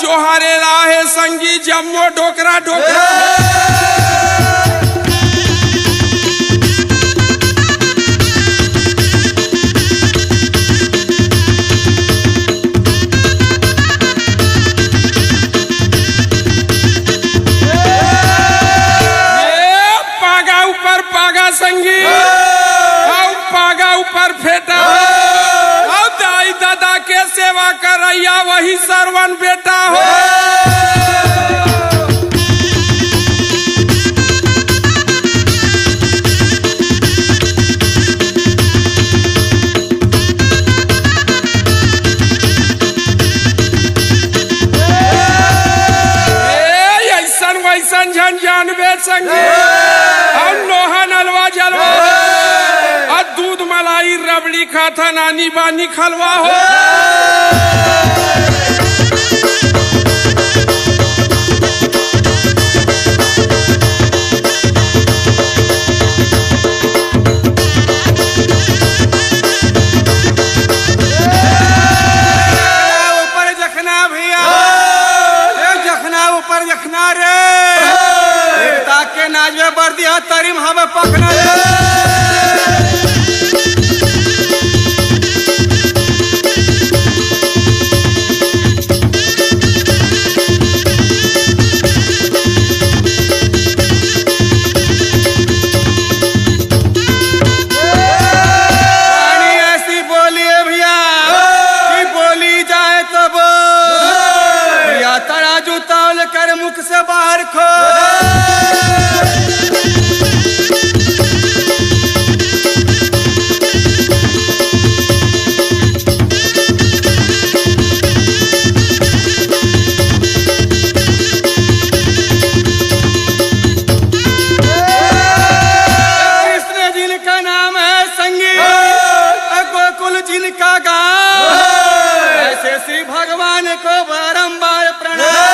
जोहारे राहे संगी जम्मो ढोकरा ढोकरा पागा ऊपर पागा संगी पागा ऊपर फेटा दाई दादा के सेवा करैया वही सरवन बेटा हो। ऐसन वैसन झन जानबे संगी हम लोहा नलवा जलवा दूध मलाई रबड़ी खाता नानी बानी खलवा हो। ऊपर जखना भैया जखना ऊपर जखना रे ताके नाजवे बर्दी हा तरीम हवे पखना कर मुख से बाहर खो कृष्ण जिनका नाम है संगी गोकुल जिनका गाँव ऐसे श्री भगवान को बारंबार प्रणाम।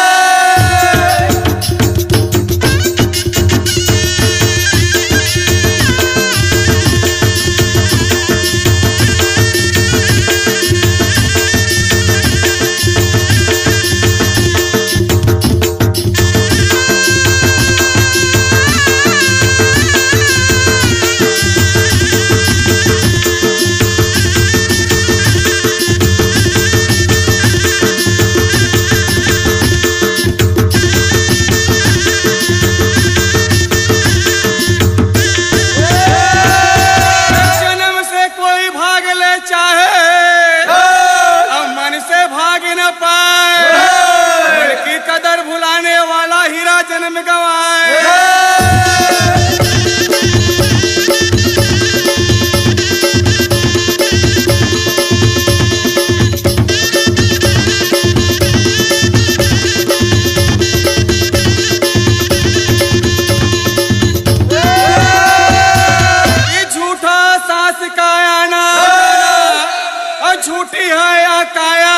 जन्म गवाए झूठा सास का आना और झूठी है या काया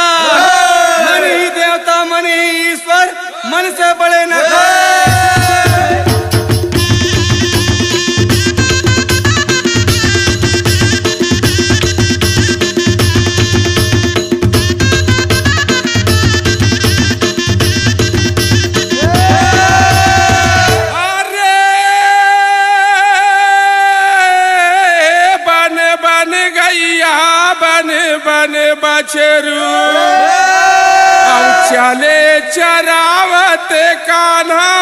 मन ही देवता मन ही ईश्वर मन से बड़े न बछरू चले चरावत कान्हा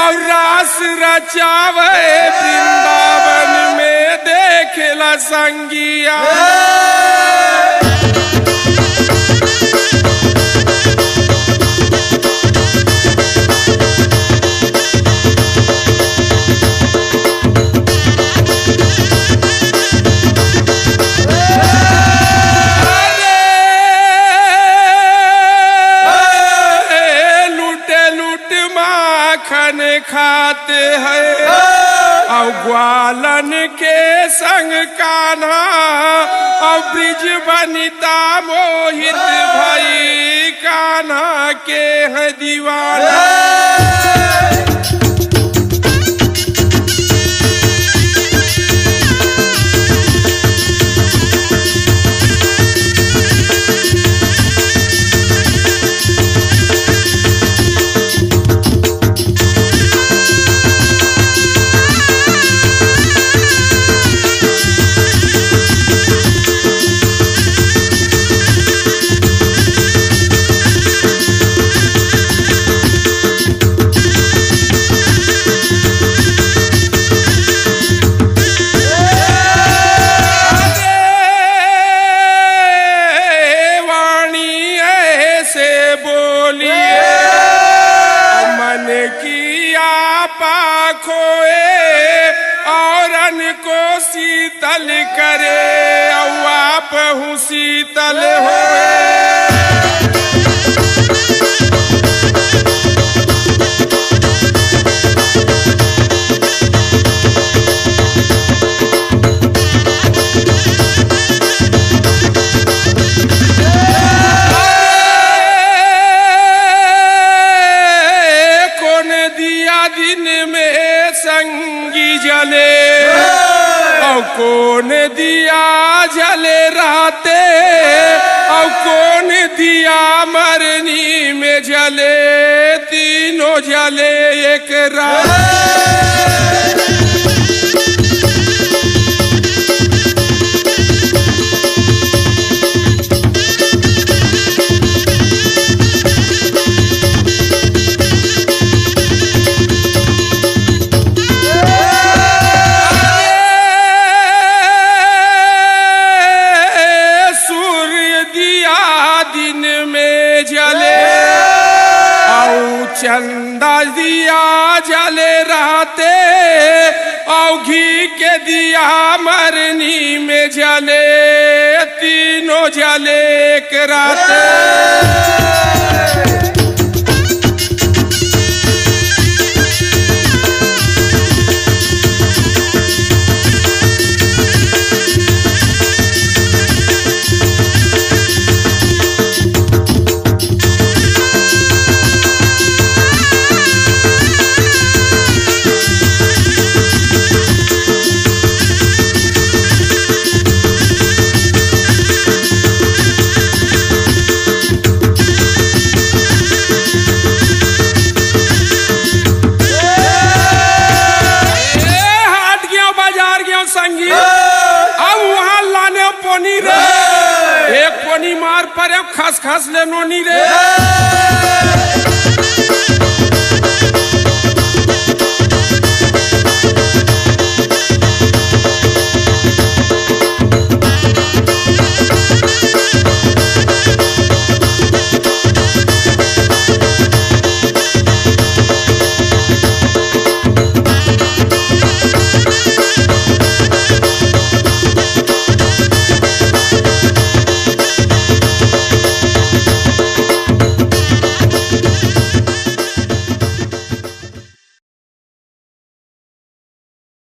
और रास रचावे वृंदावन में देखला संगिया। कान्हा और ब्रिज बनिता मोहित भाई कान्हा के है दीवाना। शीतल करे और आप हूँ शीतल होए। कौन दिया दिन में संगी जले और कौन दिया जले राते और कौन दिया मरनी में जले तीनों जले एक रात। चंदा दिया जले राते और घी के दिया मरनी में जले तीनों जले एक राते। संगी अब वहाँ लाने पोनी रे एक पोनी मार पर खस खस ले नोनी रे।